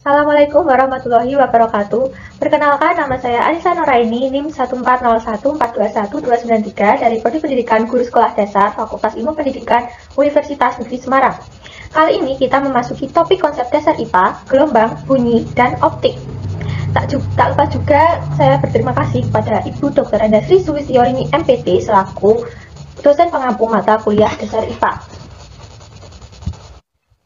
Assalamualaikum warahmatullahi wabarakatuh. Perkenalkan, nama saya Anissa Nuraini, NIM 14014212993 dari Prodi Pendidikan Guru Sekolah Dasar Fakultas Ilmu Pendidikan Universitas Negeri Semarang. Kali ini kita memasuki topik konsep dasar IPA, gelombang, bunyi, dan optik. Tak lupa juga saya berterima kasih kepada Ibu Dr. Enda Sri Sulistiono MPT selaku dosen pengampu mata kuliah dasar IPA.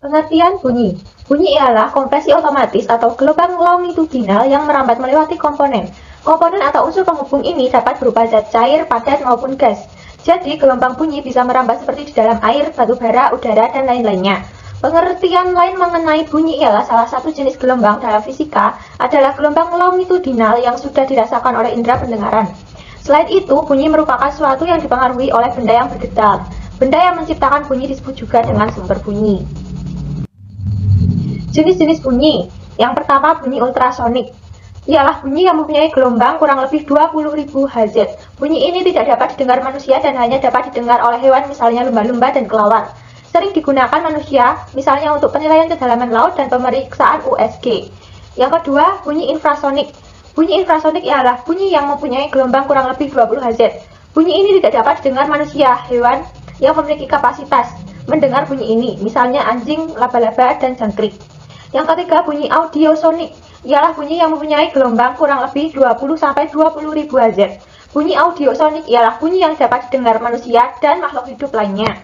Pengertian bunyi. Bunyi ialah kompresi otomatis atau gelombang longitudinal yang merambat melewati komponen. Komponen atau unsur penghubung ini dapat berupa zat cair, padat, maupun gas. Jadi, gelombang bunyi bisa merambat seperti di dalam air, batu bara, udara, dan lain-lainnya. Pengertian lain mengenai bunyi ialah salah satu jenis gelombang dalam fisika adalah gelombang longitudinal yang sudah dirasakan oleh indera pendengaran. Selain itu, bunyi merupakan suatu yang dipengaruhi oleh benda yang bergetar. Benda yang menciptakan bunyi disebut juga dengan sumber bunyi. Jenis-jenis bunyi. Yang pertama, bunyi ultrasonik. Ialah bunyi yang mempunyai gelombang kurang lebih 20.000 Hz. Bunyi ini tidak dapat didengar manusia dan hanya dapat didengar oleh hewan misalnya lumba-lumba dan kelawar. Sering digunakan manusia misalnya untuk penilaian kedalaman laut dan pemeriksaan USG. Yang kedua, bunyi infrasonik. Bunyi infrasonik ialah bunyi yang mempunyai gelombang kurang lebih 20 Hz. Bunyi ini tidak dapat didengar manusia, hewan yang memiliki kapasitas mendengar bunyi ini, misalnya anjing, laba-laba, dan jangkrik. Yang ketiga, bunyi audiosonik, ialah bunyi yang mempunyai gelombang kurang lebih 20-20.000 Hz. Bunyi audiosonik ialah bunyi yang dapat didengar manusia dan makhluk hidup lainnya.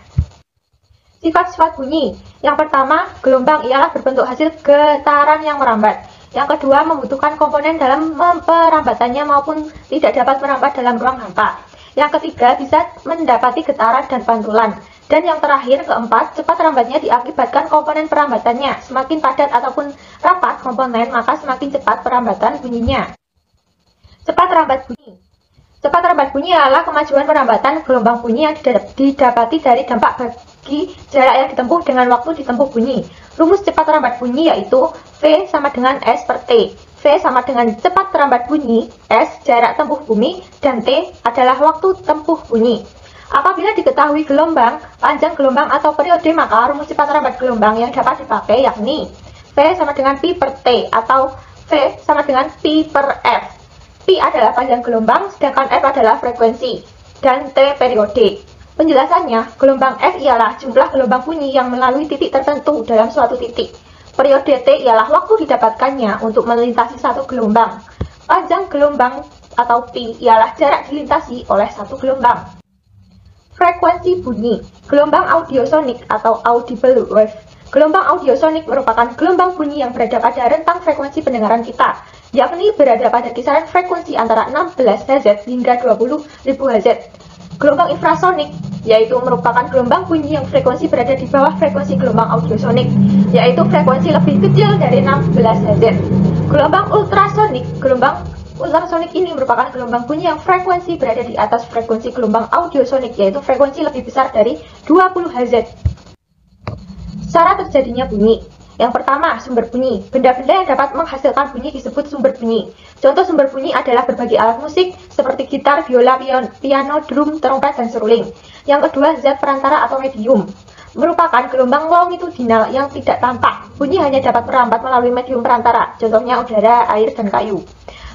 Sifat-sifat bunyi. Yang pertama, gelombang ialah berbentuk hasil getaran yang merambat. Yang kedua, membutuhkan komponen dalam perambatannya maupun tidak dapat merambat dalam ruang hampa. Yang ketiga, bisa mendapati getaran dan pantulan. Dan yang terakhir, keempat, cepat rambatnya diakibatkan komponen perambatannya. Semakin padat ataupun rapat komponen, maka semakin cepat perambatan bunyinya. Cepat rambat bunyi. Cepat rambat bunyi adalah kemajuan perambatan gelombang bunyi yang didapati dari dampak bagi jarak yang ditempuh dengan waktu ditempuh bunyi. Rumus cepat rambat bunyi yaitu V sama dengan S per T. V sama dengan cepat rambat bunyi, S jarak tempuh bumi, dan T adalah waktu tempuh bunyi. Apabila diketahui gelombang, panjang gelombang atau periode, maka rumus cepat rambat gelombang yang dapat dipakai yakni V sama dengan Pi per T atau V sama dengan Pi per F. Pi adalah panjang gelombang, sedangkan F adalah frekuensi, dan T periode. Penjelasannya, gelombang F ialah jumlah gelombang bunyi yang melalui titik tertentu dalam suatu titik. Periode T ialah waktu didapatkannya untuk melintasi satu gelombang. Panjang gelombang atau Pi ialah jarak dilintasi oleh satu gelombang. Frekuensi bunyi, gelombang audiosonik atau audible wave. Gelombang audiosonik merupakan gelombang bunyi yang berada pada rentang frekuensi pendengaran kita, yakni berada pada kisaran frekuensi antara 16 Hz hingga 20.000 Hz. Gelombang infrasonik, yaitu merupakan gelombang bunyi yang frekuensi berada di bawah frekuensi gelombang audiosonik, yaitu frekuensi lebih kecil dari 16 Hz. Gelombang ultrasonik, gelombang ultrasonik ini merupakan gelombang bunyi yang frekuensi berada di atas frekuensi gelombang audiosonik, yaitu frekuensi lebih besar dari 20 Hz. Cara terjadinya bunyi. Yang pertama, sumber bunyi. Benda-benda yang dapat menghasilkan bunyi disebut sumber bunyi. Contoh sumber bunyi adalah berbagai alat musik seperti gitar, biola, piano, drum, trompet, dan seruling. Yang kedua, zat perantara atau medium. Merupakan gelombang longitudinal yang tidak tampak. Bunyi hanya dapat merambat melalui medium perantara, contohnya udara, air, dan kayu.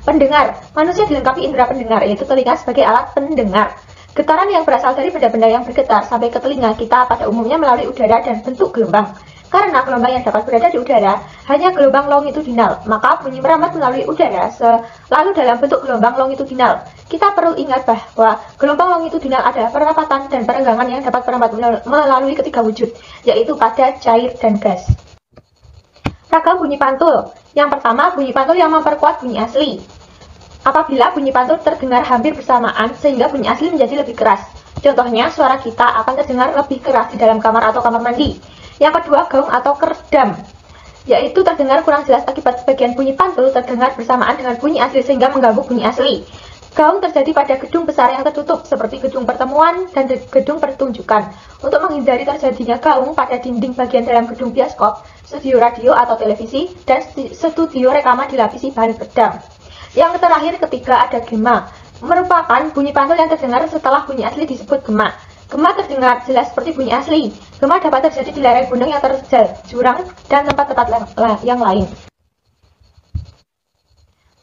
Pendengar. Manusia dilengkapi indera pendengar, yaitu telinga sebagai alat pendengar. Getaran yang berasal dari benda-benda yang bergetar sampai ke telinga kita pada umumnya melalui udara dan bentuk gelombang. Karena gelombang yang dapat berada di udara hanya gelombang longitudinal, maka bunyi merambat melalui udara selalu dalam bentuk gelombang longitudinal. Kita perlu ingat bahwa gelombang longitudinal adalah perapatan dan perenggangan yang dapat merambat melalui ketiga wujud, yaitu padat, cair, dan gas. Ragam bunyi pantul. Yang pertama, bunyi pantul yang memperkuat bunyi asli. Apabila bunyi pantul terdengar hampir bersamaan, sehingga bunyi asli menjadi lebih keras. Contohnya, suara kita akan terdengar lebih keras di dalam kamar atau kamar mandi. Yang kedua, gaung atau keredam, yaitu terdengar kurang jelas akibat sebagian bunyi pantul terdengar bersamaan dengan bunyi asli sehingga mengganggu bunyi asli. Gaung terjadi pada gedung besar yang tertutup, seperti gedung pertemuan dan gedung pertunjukan. Untuk menghindari terjadinya gaung pada dinding bagian dalam gedung bioskop, studio radio atau televisi, dan studio rekaman dilapisi bahan peredam. Yang terakhir, ketiga, ada gema. Merupakan bunyi pantul yang terdengar setelah bunyi asli disebut gema. Gema terdengar jelas seperti bunyi asli. Gema dapat terjadi di lereng gunung yang terjal, jurang, dan tempat-tempat yang lain.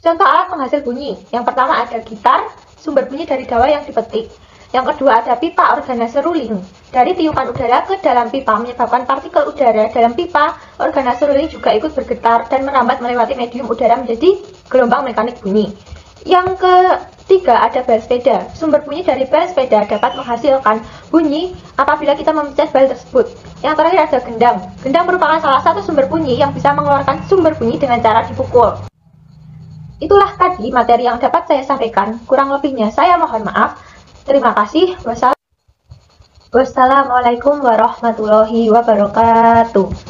Contoh alat penghasil bunyi. Yang pertama ada gitar, sumber bunyi dari dawa yang dipetik. Yang kedua ada pipa organa seruling. Dari tiupan udara ke dalam pipa menyebabkan partikel udara dalam pipa organa seruling juga ikut bergetar dan merambat melewati medium udara menjadi gelombang mekanik bunyi. Yang ketiga ada bel sepeda. Sumber bunyi dari bel sepeda dapat menghasilkan bunyi apabila kita memencet bel tersebut. Yang terakhir ada gendang. Gendang merupakan salah satu sumber bunyi yang bisa mengeluarkan sumber bunyi dengan cara dipukul. Itulah tadi materi yang dapat saya sampaikan. Kurang lebihnya saya mohon maaf. Terima kasih. Wassalamualaikum warahmatullahi wabarakatuh.